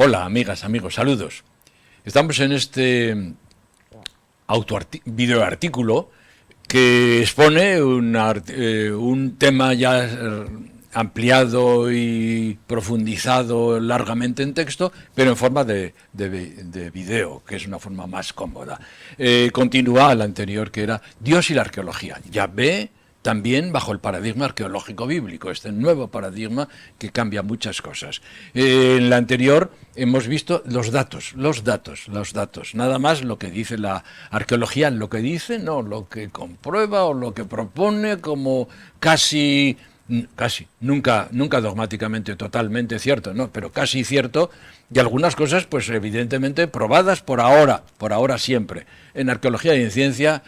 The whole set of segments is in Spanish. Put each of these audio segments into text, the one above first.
Hola, amigas, amigos, saludos. Estamos en este videoartículo que expone un tema ya ampliado y profundizado largamente en texto, pero en forma de video, que es una forma más cómoda. Continúa al anterior, que era Dios y la arqueología. Yahvé también bajo el paradigma arqueológico bíblico, este nuevo paradigma que cambia muchas cosas. En la anterior hemos visto los datos, nada más lo que dice la arqueología, lo que dice, no lo que comprueba o lo que propone como casi, nunca dogmáticamente totalmente cierto, no, pero casi cierto, y algunas cosas pues evidentemente probadas por ahora siempre. En arqueología y en ciencia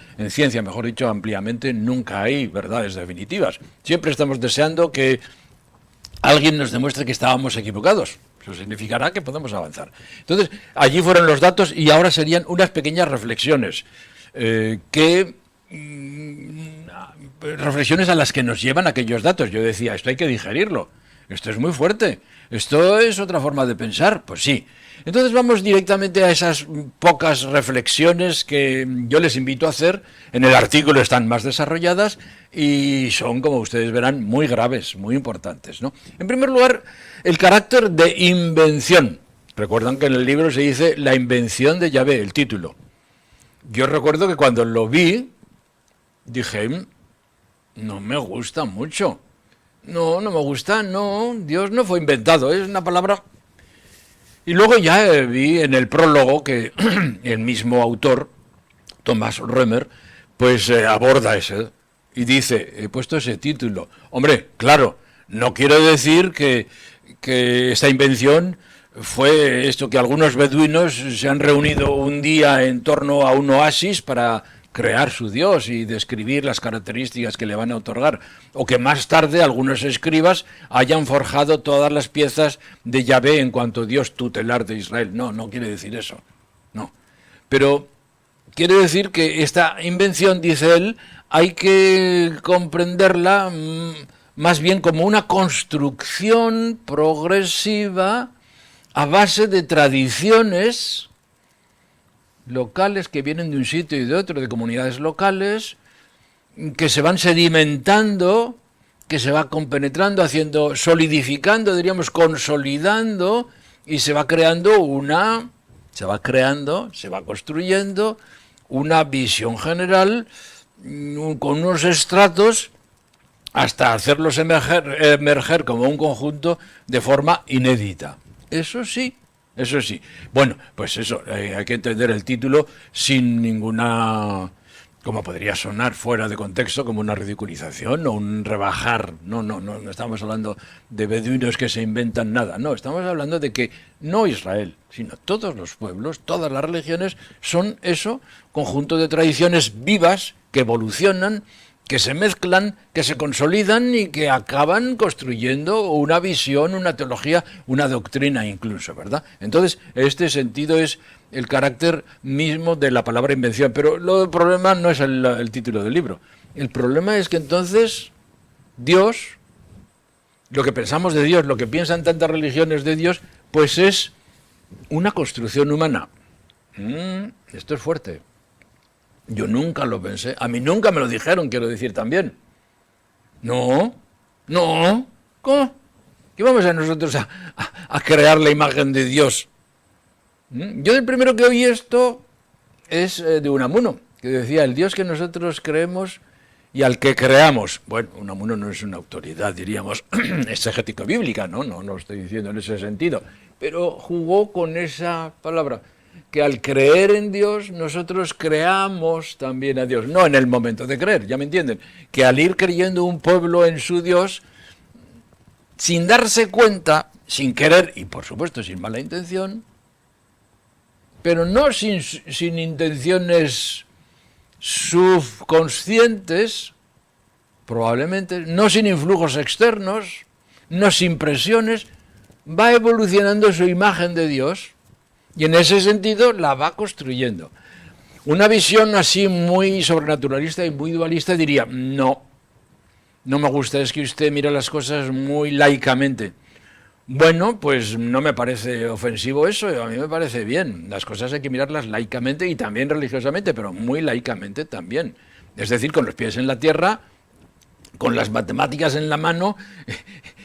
mejor dicho ampliamente, nunca hay verdades definitivas. Siempre estamos deseando que alguien nos demuestre que estábamos equivocados. Eso significará que podemos avanzar. Entonces, allí fueron los datos y ahora serían unas pequeñas reflexiones reflexiones a las que nos llevan aquellos datos. Yo decía, esto hay que digerirlo, esto es muy fuerte, esto es otra forma de pensar, pues sí. Entonces vamos directamente a esas pocas reflexiones que yo les invito a hacer. En el artículo están más desarrolladas y son, como ustedes verán, muy graves, muy importantes, ¿no? En primer lugar, el carácter de invención. Recuerdan que en el libro se dice la invención de Yahvé, el título. Yo recuerdo que cuando lo vi, dije, no me gusta mucho. No me gusta, no, Dios no fue inventado, es una palabra. Y luego ya vi en el prólogo que el mismo autor, Thomas Römer, pues aborda ese y dice, he puesto ese título. Hombre, claro, no quiero decir que esta invención fue esto, que algunos beduinos se han reunido un día en torno a un oasis para crear su Dios y describir las características que le van a otorgar, o que más tarde algunos escribas hayan forjado todas las piezas de Yahvé en cuanto Dios tutelar de Israel. No quiere decir eso, no. Pero quiere decir que esta invención, dice él, hay que comprenderla más bien como una construcción progresiva a base de tradiciones locales que vienen de un sitio y de otro, de comunidades locales, que se van sedimentando, que se va compenetrando, solidificando, diríamos, consolidando, y se va construyendo una visión general con unos estratos hasta hacerlos emerger como un conjunto de forma inédita. Eso sí. Bueno, pues eso, hay que entender el título sin ninguna, como podría sonar fuera de contexto, como una ridiculización o un rebajar. No estamos hablando de beduinos que se inventan nada. No, estamos hablando de que no Israel, sino todos los pueblos, todas las religiones son eso, conjunto de tradiciones vivas que evolucionan, que se mezclan, que se consolidan y que acaban construyendo una visión, una teología, una doctrina incluso, ¿verdad? Entonces, este sentido es el carácter mismo de la palabra invención. Pero el problema no es el título del libro. El problema es que entonces Dios, lo que pensamos de Dios, lo que piensan tantas religiones de Dios, pues es una construcción humana. Esto es fuerte. Yo nunca lo pensé, a mí nunca me lo dijeron, quiero decir también. No, ¿cómo? ¿Qué vamos a nosotros a crear la imagen de Dios? Yo el primero que oí esto es de Unamuno, que decía, el Dios que nosotros creemos y al que creamos. Bueno, Unamuno no es una autoridad, diríamos, exegético bíblica, no lo estoy diciendo en ese sentido, pero jugó con esa palabra, que al creer en Dios nosotros creamos también a Dios, no en el momento de creer, ya me entienden, que al ir creyendo un pueblo en su Dios, sin darse cuenta, sin querer y por supuesto sin mala intención, pero no sin intenciones subconscientes, probablemente, no sin influjos externos, no sin presiones, va evolucionando su imagen de Dios. Y en ese sentido la va construyendo. Una visión así muy sobrenaturalista y muy dualista diría, no me gusta, es que usted mira las cosas muy laicamente. Bueno, pues no me parece ofensivo eso, a mí me parece bien. Las cosas hay que mirarlas laicamente y también religiosamente, pero muy laicamente también. Es decir, con los pies en la tierra, con las matemáticas en la mano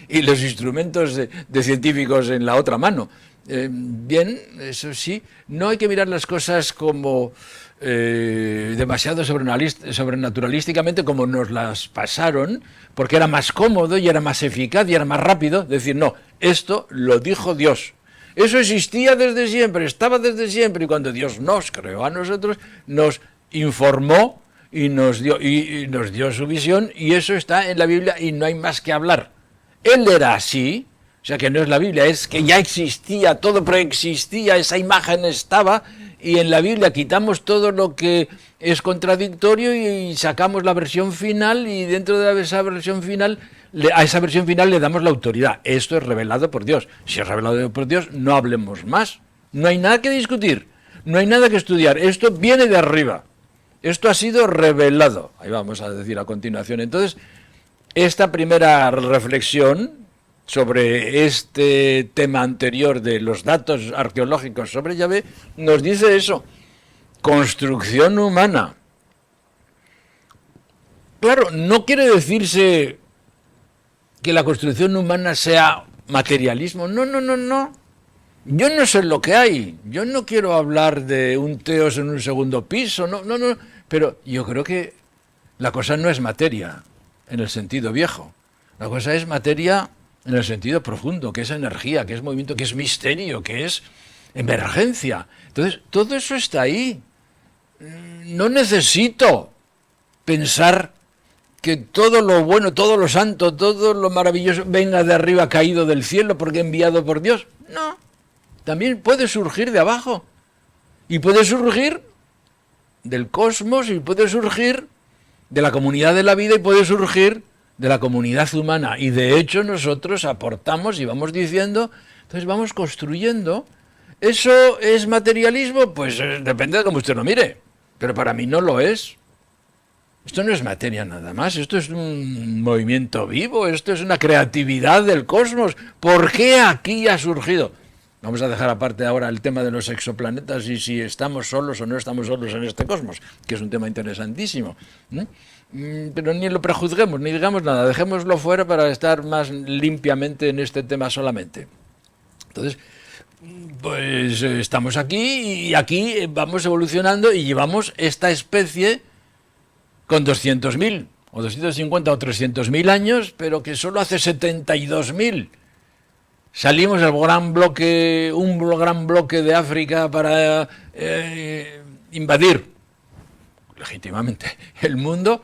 y los instrumentos de científicos en la otra mano. Bien, eso sí, no hay que mirar las cosas como demasiado sobrenaturalísticamente como nos las pasaron, porque era más cómodo y era más eficaz y era más rápido. Decir, no, esto lo dijo Dios. Eso existía desde siempre, estaba desde siempre, y cuando Dios nos creó a nosotros, nos informó y nos dio su visión, y eso está en la Biblia y no hay más que hablar. Él era así, o sea que no es la Biblia, es que ya existía, todo preexistía, esa imagen estaba, y en la Biblia quitamos todo lo que es contradictorio y sacamos la versión final, y dentro de esa versión final, a esa versión final le damos la autoridad. Esto es revelado por Dios. Si es revelado por Dios, no hablemos más. No hay nada que discutir, no hay nada que estudiar. Esto viene de arriba. Esto ha sido revelado. Ahí vamos a decir a continuación. Entonces, esta primera reflexión sobre este tema anterior de los datos arqueológicos sobre Yahvé nos dice eso. Construcción humana. Claro, no quiere decirse que la construcción humana sea materialismo. No, no, no, no. Yo no sé lo que hay. Yo no quiero hablar de un teos en un segundo piso. No, no, no. Pero yo creo que la cosa no es materia en el sentido viejo. La cosa es materia en el sentido profundo, que es energía, que es movimiento, que es misterio, que es emergencia. Entonces, todo eso está ahí. No necesito pensar que todo lo bueno, todo lo santo, todo lo maravilloso venga de arriba, caído del cielo, porque enviado por Dios. No. También puede surgir de abajo. Y puede surgir del cosmos, y puede surgir de la comunidad de la vida, y puede surgir de la comunidad humana. Y de hecho nosotros aportamos y vamos diciendo, entonces vamos construyendo. ¿Eso es materialismo? Pues depende de cómo usted lo mire. Pero para mí no lo es. Esto no es materia nada más, esto es un movimiento vivo, esto es una creatividad del cosmos. ¿Por qué aquí ha surgido? Vamos a dejar aparte ahora el tema de los exoplanetas y si estamos solos o no estamos solos en este cosmos, que es un tema interesantísimo. Pero ni lo prejuzguemos, ni digamos nada, dejémoslo fuera para estar más limpiamente en este tema solamente. Entonces, pues estamos aquí y aquí vamos evolucionando y llevamos esta especie con 200.000 o 250 o 300.000 años, pero que solo hace 72.000 salimos del gran bloque, un gran bloque de África para invadir legítimamente el mundo.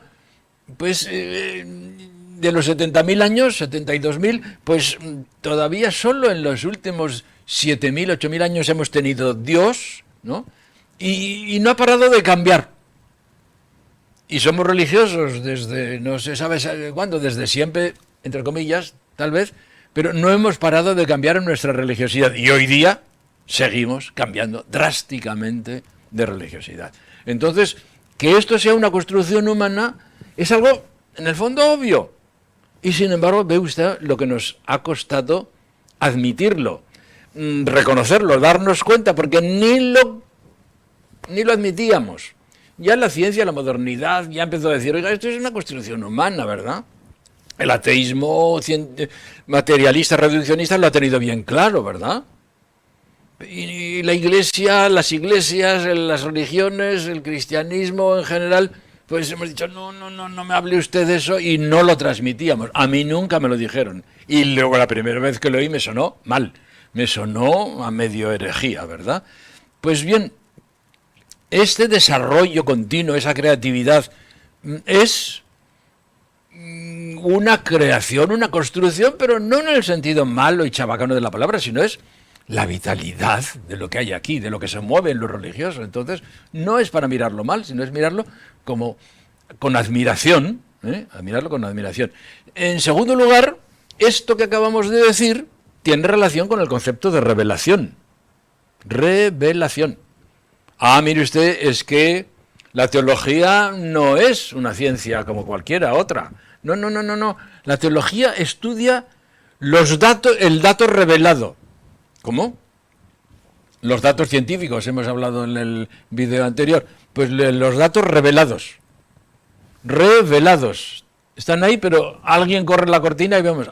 Pues de los 70.000 años, 72.000, pues todavía solo en los últimos 7.000, 8.000 años hemos tenido Dios, ¿no? Y no ha parado de cambiar. Y somos religiosos desde, no se sabe cuándo, desde siempre, entre comillas, tal vez, pero no hemos parado de cambiar en nuestra religiosidad. Y hoy día seguimos cambiando drásticamente de religiosidad. Entonces, que esto sea una construcción humana es algo, en el fondo, obvio. Y sin embargo, ve usted lo que nos ha costado admitirlo, reconocerlo, darnos cuenta, porque ni lo admitíamos. Ya la ciencia, la modernidad, ya empezó a decir, oiga, esto es una construcción humana, ¿verdad? El ateísmo materialista, reduccionista lo ha tenido bien claro, ¿verdad? Y la iglesia, las iglesias, las religiones, el cristianismo en general, pues hemos dicho, no me hable usted de eso, y no lo transmitíamos. A mí nunca me lo dijeron. Y luego la primera vez que lo oí me sonó mal, me sonó a medio herejía, ¿verdad? Pues bien, este desarrollo continuo, esa creatividad, es una creación, una construcción, pero no en el sentido malo y chabacano de la palabra, sino es la vitalidad de lo que hay aquí, de lo que se mueve en lo religioso. Entonces, no es para mirarlo mal, sino es mirarlo como con admiración, admirarlo con admiración. En segundo lugar, esto que acabamos de decir tiene relación con el concepto de revelación. Revelación. Mire usted, es que la teología no es una ciencia como cualquiera otra. No. La teología estudia el dato revelado. ¿Cómo? Los datos científicos, hemos hablado en el vídeo anterior. Pues los datos revelados. Revelados. Están ahí, pero alguien corre la cortina y vemos,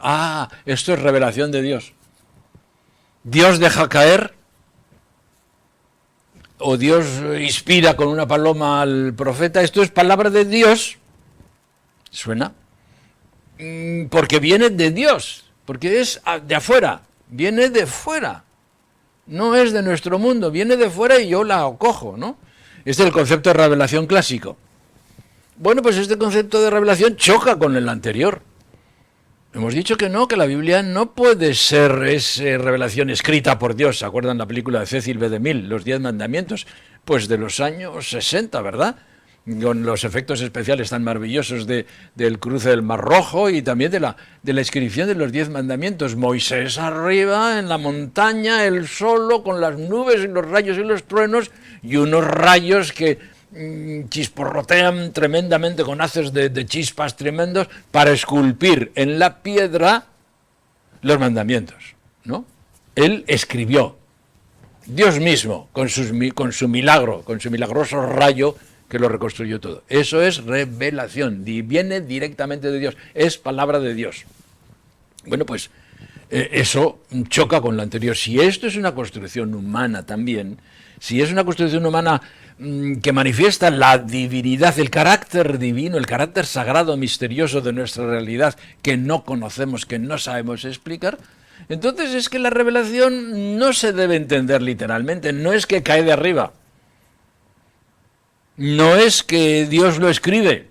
esto es revelación de Dios. Dios deja caer, o Dios inspira con una paloma al profeta, esto es palabra de Dios. ¿Suena? Porque viene de Dios, porque es de afuera, viene de fuera. No es de nuestro mundo, viene de fuera y yo la acojo, ¿no? Este es el concepto de revelación clásico. Bueno, pues este concepto de revelación choca con el anterior. Hemos dicho que no, que la Biblia no puede ser revelación escrita por Dios. ¿Se acuerdan la película de Cecil B. DeMille, Los 10 Mandamientos? Pues de los años 60, ¿verdad? Con los efectos especiales tan maravillosos del cruce del Mar Rojo y también de la inscripción de los 10 mandamientos. Moisés arriba, en la montaña, él solo, con las nubes y los rayos y los truenos, y unos rayos que chisporrotean tremendamente con haces de chispas tremendos para esculpir en la piedra los mandamientos, ¿no? Él escribió, Dios mismo, con su milagro, con su milagroso rayo, que lo reconstruyó todo. Eso es revelación, viene directamente de Dios, es palabra de Dios. Bueno, pues eso choca con lo anterior. Si esto es una construcción humana también, si es una construcción humana que manifiesta la divinidad, el carácter divino, el carácter sagrado, misterioso de nuestra realidad, que no conocemos, que no sabemos explicar, entonces es que la revelación no se debe entender literalmente, no es que cae de arriba. No es que Dios lo escribe,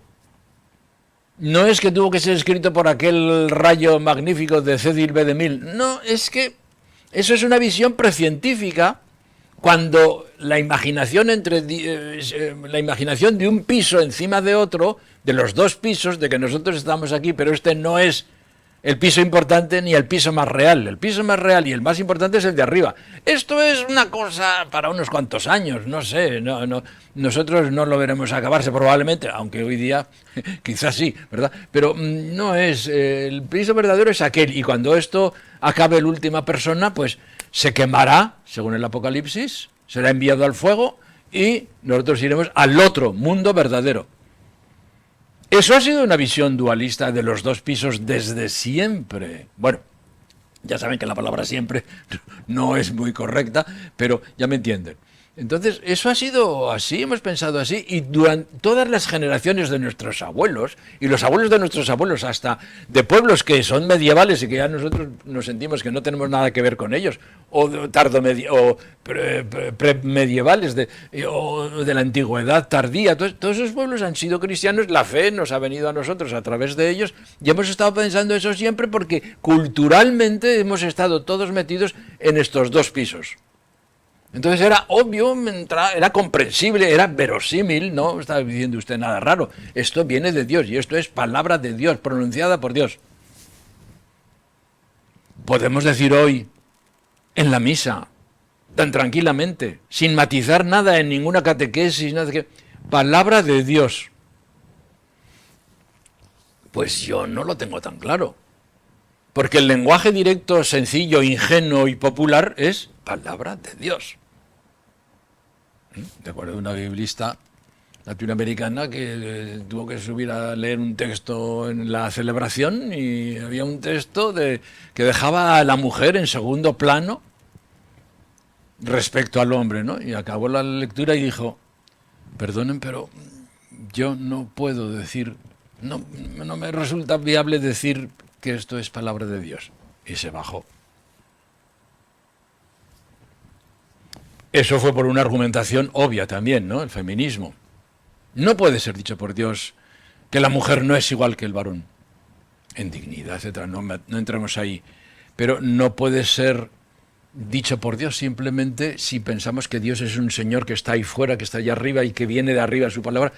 no es que tuvo que ser escrito por aquel rayo magnífico de Cecil B. DeMille, no, es que eso es una visión precientífica cuando la imaginación la imaginación de un piso encima de otro, de los dos pisos, de que nosotros estamos aquí, pero este no es el piso importante ni el piso más real. El piso más real y el más importante es el de arriba. Esto es una cosa para unos cuantos años, no sé, nosotros no lo veremos acabarse probablemente, aunque hoy día quizás sí, ¿verdad? Pero no es, el piso verdadero es aquel, y cuando esto acabe la última persona, pues se quemará, según el Apocalipsis, será enviado al fuego y nosotros iremos al otro mundo verdadero. Eso ha sido una visión dualista de los dos pisos desde siempre. Bueno, ya saben que la palabra siempre no es muy correcta, pero ya me entienden. Entonces, eso ha sido así, hemos pensado así, y durante todas las generaciones de nuestros abuelos, y los abuelos de nuestros abuelos, hasta de pueblos que son medievales y que ya nosotros nos sentimos que no tenemos nada que ver con ellos, o premedievales, o de la antigüedad tardía, todos esos pueblos han sido cristianos, la fe nos ha venido a nosotros a través de ellos, y hemos estado pensando eso siempre porque culturalmente hemos estado todos metidos en estos dos pisos. Entonces era obvio, era comprensible, era verosímil, no está diciendo usted nada raro. Esto viene de Dios y esto es palabra de Dios, pronunciada por Dios. Podemos decir hoy, en la misa, tan tranquilamente, sin matizar nada en ninguna catequesis, nada que palabra de Dios. Pues yo no lo tengo tan claro. Porque el lenguaje directo, sencillo, ingenuo y popular es palabra de Dios. ¿De acuerdo? Una biblista latinoamericana que tuvo que subir a leer un texto en la celebración y había un texto que dejaba a la mujer en segundo plano respecto al hombre, ¿no? Y acabó la lectura y dijo, perdonen, pero yo no puedo decir, no me resulta viable decir que esto es palabra de Dios. Y se bajó. Eso fue por una argumentación obvia también, ¿no? El feminismo. No puede ser dicho por Dios que la mujer no es igual que el varón. En dignidad, etcétera. No entremos ahí. Pero no puede ser dicho por Dios simplemente si pensamos que Dios es un Señor que está ahí fuera, que está allá arriba y que viene de arriba su palabra.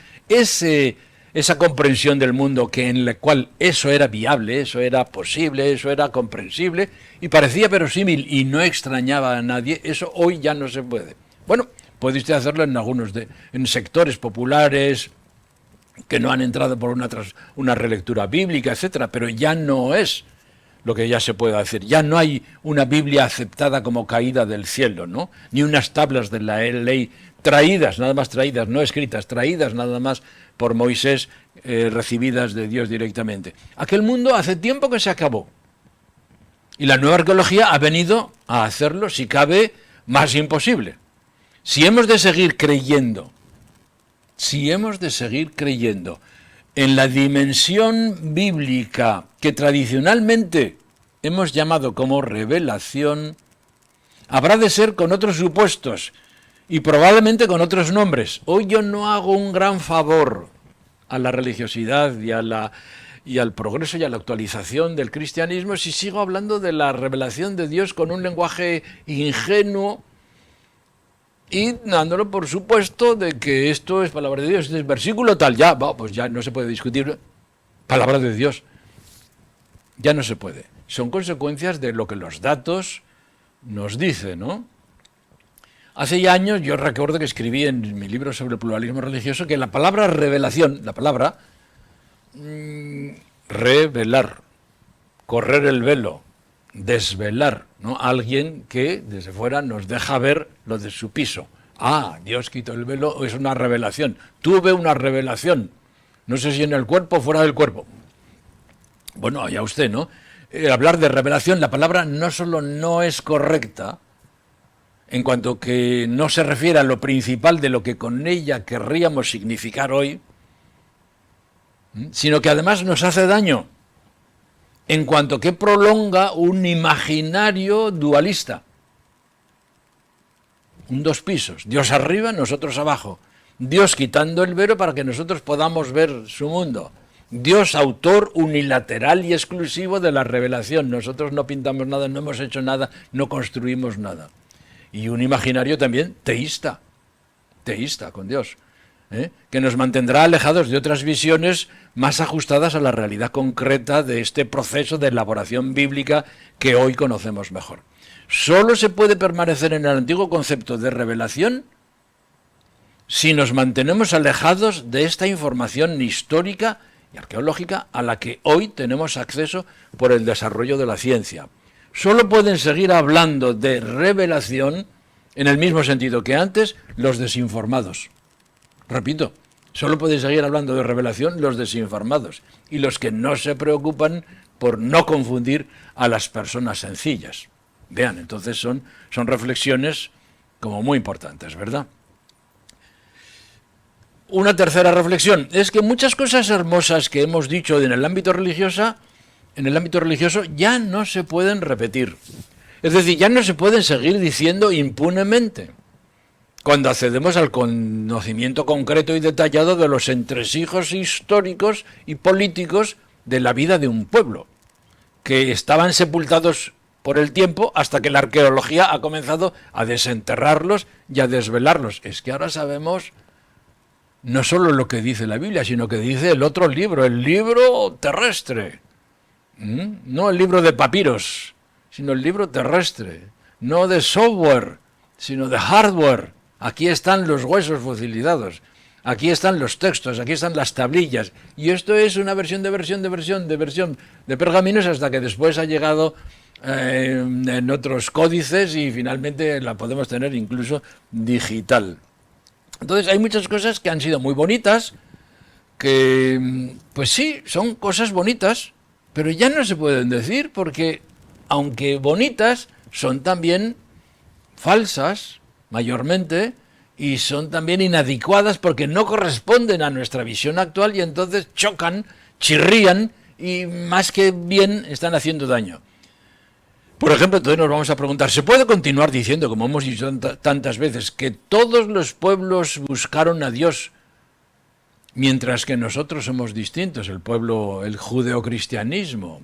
Esa comprensión del mundo en la cual eso era viable, eso era posible, eso era comprensible y parecía verosímil y no extrañaba a nadie, eso hoy ya no se puede. Bueno, puede usted hacerlo en en sectores populares que no han entrado por una relectura bíblica, etcétera, pero ya no es lo que ya se puede hacer. Ya no hay una Biblia aceptada como caída del cielo, ¿no? Ni unas tablas de la ley traídas, nada más traídas, no escritas, traídas nada más por Moisés, recibidas de Dios directamente. Aquel mundo hace tiempo que se acabó. Y la nueva arqueología ha venido a hacerlo, si cabe, más imposible. Si hemos de seguir creyendo en la dimensión bíblica que tradicionalmente hemos llamado como revelación, habrá de ser con otros supuestos y probablemente con otros nombres. Hoy yo no hago un gran favor a la religiosidad y al progreso y a la actualización del cristianismo si sigo hablando de la revelación de Dios con un lenguaje ingenuo y dándolo por supuesto de que esto es palabra de Dios, este es versículo tal, pues ya no se puede discutir palabra de Dios, ya no se puede. Son consecuencias de lo que los datos nos dicen, ¿no? Hace ya años yo recuerdo que escribí en mi libro sobre el pluralismo religioso que la palabra revelación, la palabra revelar, correr el velo, desvelar, ¿no? Alguien que desde fuera nos deja ver lo de su piso. Dios quitó el velo, es una revelación. Tuve una revelación. No sé si en el cuerpo o fuera del cuerpo. Bueno, allá usted, ¿no? Hablar de revelación, la palabra no solo no es correcta, en cuanto que no se refiere a lo principal de lo que con ella querríamos significar hoy, sino que además nos hace daño, en cuanto que prolonga un imaginario dualista. Un dos pisos, Dios arriba, nosotros abajo. Dios quitando el velo para que nosotros podamos ver su mundo. Dios autor unilateral y exclusivo de la revelación. Nosotros no pintamos nada, no hemos hecho nada, no construimos nada. Y un imaginario también teísta con Dios, que nos mantendrá alejados de otras visiones más ajustadas a la realidad concreta de este proceso de elaboración bíblica que hoy conocemos mejor. Solo se puede permanecer en el antiguo concepto de revelación si nos mantenemos alejados de esta información histórica y arqueológica a la que hoy tenemos acceso por el desarrollo de la ciencia. Solo pueden seguir hablando de revelación, en el mismo sentido que antes, los desinformados. Repito, solo pueden seguir hablando de revelación los desinformados y los que no se preocupan por no confundir a las personas sencillas. Vean, entonces son reflexiones como muy importantes, ¿verdad? Una tercera reflexión es que muchas cosas hermosas que hemos dicho en el ámbito religioso ya no se pueden repetir. Es decir, ya no se pueden seguir diciendo impunemente cuando accedemos al conocimiento concreto y detallado de los entresijos históricos y políticos de la vida de un pueblo, que estaban sepultados por el tiempo hasta que la arqueología ha comenzado a desenterrarlos y a desvelarlos. Es que ahora sabemos no solo lo que dice la Biblia, sino que dice el otro libro, el libro terrestre. No el libro de papiros, sino el libro terrestre. No de software, sino de hardware. Aquí están los huesos fosilizados. Aquí están los textos, aquí están las tablillas. Y esto es una versión de pergaminos hasta que después ha llegado en otros códices y finalmente la podemos tener incluso digital. Entonces hay muchas cosas que han sido muy bonitas, que pues sí, son cosas bonitas, pero ya no se pueden decir porque, aunque bonitas, son también falsas, mayormente, y son también inadecuadas porque no corresponden a nuestra visión actual y entonces chocan, chirrían y más que bien están haciendo daño. Por ejemplo, entonces nos vamos a preguntar, ¿se puede continuar diciendo, como hemos dicho tantas veces, que todos los pueblos buscaron a Dios mientras que nosotros somos distintos? El pueblo, el judeocristianismo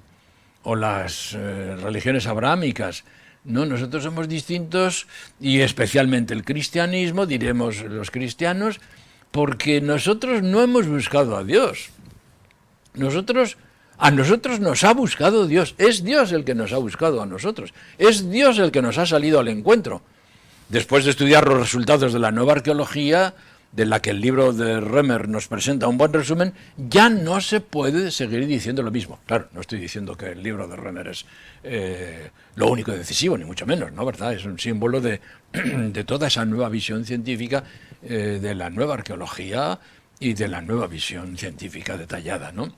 o las religiones abrahámicas. No, nosotros somos distintos y especialmente el cristianismo, diremos los cristianos, porque nosotros no hemos buscado a Dios. A nosotros nos ha buscado Dios. Es Dios el que nos ha buscado a nosotros. Es Dios el que nos ha salido al encuentro. Después de estudiar los resultados de la nueva arqueología, de la que el libro de Römer nos presenta un buen resumen, ya no se puede seguir diciendo lo mismo. Claro, no estoy diciendo que el libro de Römer es lo único decisivo, ni mucho menos, ¿no? ¿Verdad? Es un símbolo de toda esa nueva visión científica, de la nueva arqueología y de la nueva visión científica detallada, ¿no?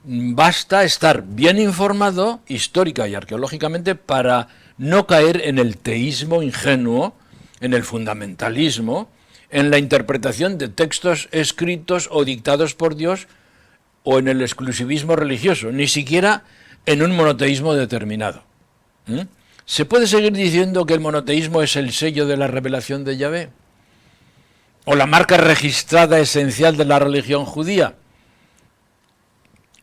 Basta estar bien informado, histórica y arqueológicamente, para no caer en el teísmo ingenuo, en el fundamentalismo, en la interpretación de textos escritos o dictados por Dios, o en el exclusivismo religioso, ni siquiera en un monoteísmo determinado. ¿Se puede seguir diciendo que el monoteísmo es el sello de la revelación de Yahvé? ¿O la marca registrada esencial de la religión judía?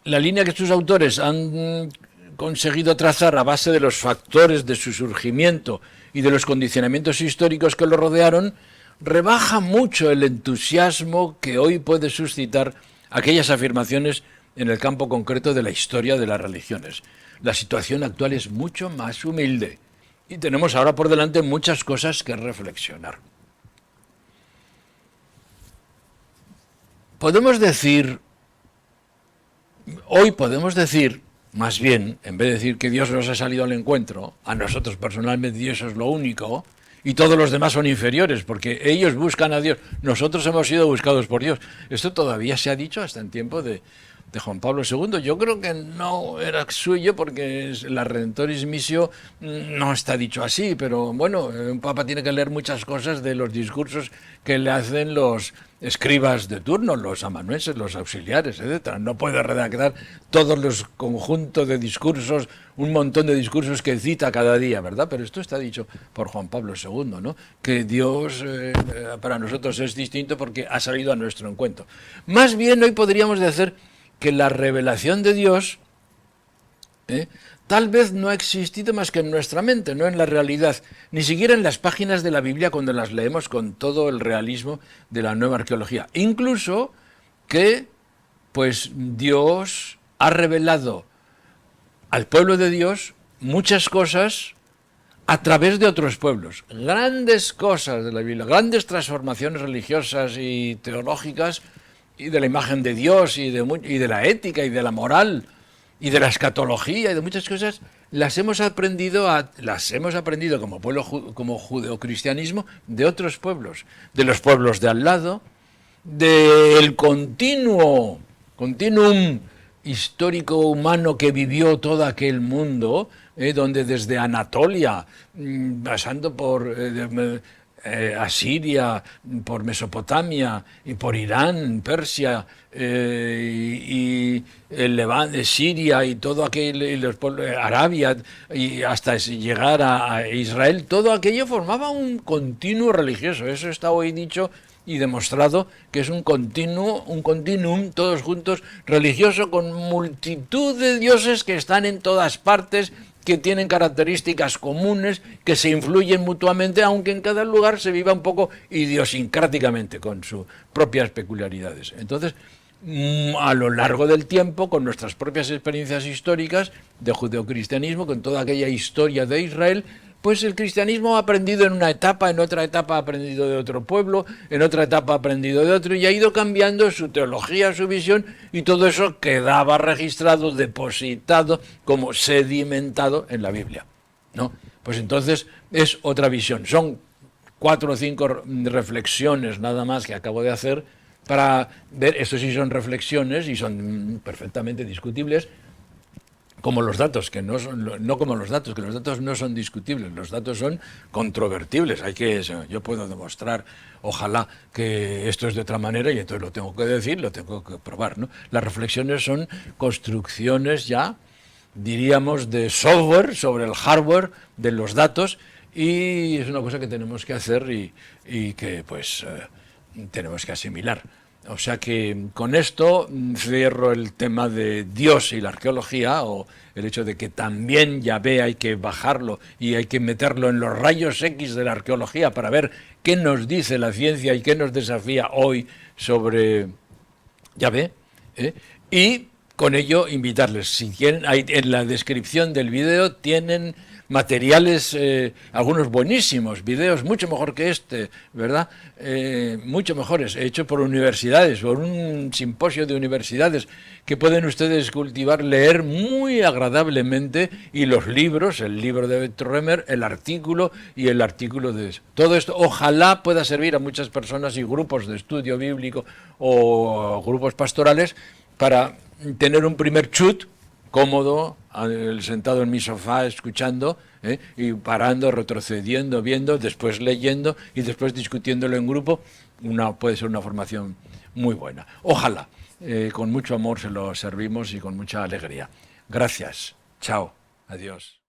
La línea que sus autores han conseguido trazar a base de los factores de su surgimiento y de los condicionamientos históricos que lo rodearon, rebaja mucho el entusiasmo que hoy puede suscitar aquellas afirmaciones en el campo concreto de la historia de las religiones. La situación actual es mucho más humilde y tenemos ahora por delante muchas cosas que reflexionar. Hoy podemos decir, más bien, en vez de decir que Dios nos ha salido al encuentro, a nosotros personalmente Dios es lo único, y todos los demás son inferiores, porque ellos buscan a Dios, nosotros hemos sido buscados por Dios. Esto todavía se ha dicho hasta en tiempo de Juan Pablo II. Yo creo que no era suyo, porque la Redentoris Missio no está dicho así, pero bueno, un papa tiene que leer muchas cosas de los discursos que le hacen los escribas de turno, los amanuenses, los auxiliares, etcétera. No puede redactar todos los conjuntos de discursos, un montón de discursos que cita cada día, ¿verdad? Pero esto está dicho por Juan Pablo II, ¿no? Que Dios para nosotros es distinto porque ha salido a nuestro encuentro. Más bien hoy podríamos decir que la revelación de Dios tal vez no ha existido más que en nuestra mente, no en la realidad, ni siquiera en las páginas de la Biblia cuando las leemos con todo el realismo de la nueva arqueología. Incluso que pues Dios ha revelado al pueblo de Dios muchas cosas a través de otros pueblos. Grandes cosas de la Biblia, grandes transformaciones religiosas y teológicas, y de la imagen de Dios, y de la ética, y de la moral, y de la escatología, y de muchas cosas, las hemos aprendido como pueblo, como judeocristianismo, de otros pueblos, de los pueblos de al lado, del continuum histórico humano que vivió todo aquel mundo, donde desde Anatolia, pasando por Asiria, por Mesopotamia, y por Irán, Persia, y el Levante, Siria, y todo aquel, y los pueblos, Arabia, y hasta llegar a Israel, todo aquello formaba un continuo religioso. Eso está hoy dicho y demostrado, que es un continuum, todos juntos, religioso, con multitud de dioses que están en todas partes, que tienen características comunes, que se influyen mutuamente, aunque en cada lugar se viva un poco idiosincráticamente, con sus propias peculiaridades. Entonces, a lo largo del tiempo, con nuestras propias experiencias históricas de judeocristianismo, con toda aquella historia de Israel, pues el cristianismo ha aprendido en una etapa, en otra etapa ha aprendido de otro pueblo, en otra etapa ha aprendido de otro, y ha ido cambiando su teología, su visión, y todo eso quedaba registrado, depositado, como sedimentado en la Biblia, ¿no? Pues entonces es otra visión. Son 4 o 5 reflexiones nada más que acabo de hacer para ver, esto sí son reflexiones y son perfectamente discutibles, como los datos, que no como los datos, que los datos no son discutibles, los datos son controvertibles. Yo puedo demostrar, ojalá, que esto es de otra manera, y entonces lo tengo que decir, lo tengo que probar, ¿no? Las reflexiones son construcciones ya, diríamos, de software sobre el hardware de los datos, y es una cosa que tenemos que hacer y que pues tenemos que asimilar. O sea que con esto cierro el tema de Dios y la arqueología, o el hecho de que también Yahvé hay que bajarlo y hay que meterlo en los rayos X de la arqueología para ver qué nos dice la ciencia y qué nos desafía hoy sobre Yahvé. Y con ello invitarles, si quieren, en la descripción del vídeo tienen materiales, algunos buenísimos, videos mucho mejor que este, ¿verdad? Mucho mejores, hechos por universidades, por un simposio de universidades, que pueden ustedes cultivar, leer muy agradablemente, y los libros, el libro de Víctor Remer, el artículo y el artículo de eso. Todo esto ojalá pueda servir a muchas personas y grupos de estudio bíblico o grupos pastorales para tener un primer chut cómodo, sentado en mi sofá escuchando, y parando, retrocediendo, viendo, después leyendo y después discutiéndolo en grupo. Puede ser una formación muy buena. Ojalá, con mucho amor se lo servimos y con mucha alegría. Gracias. Chao. Adiós.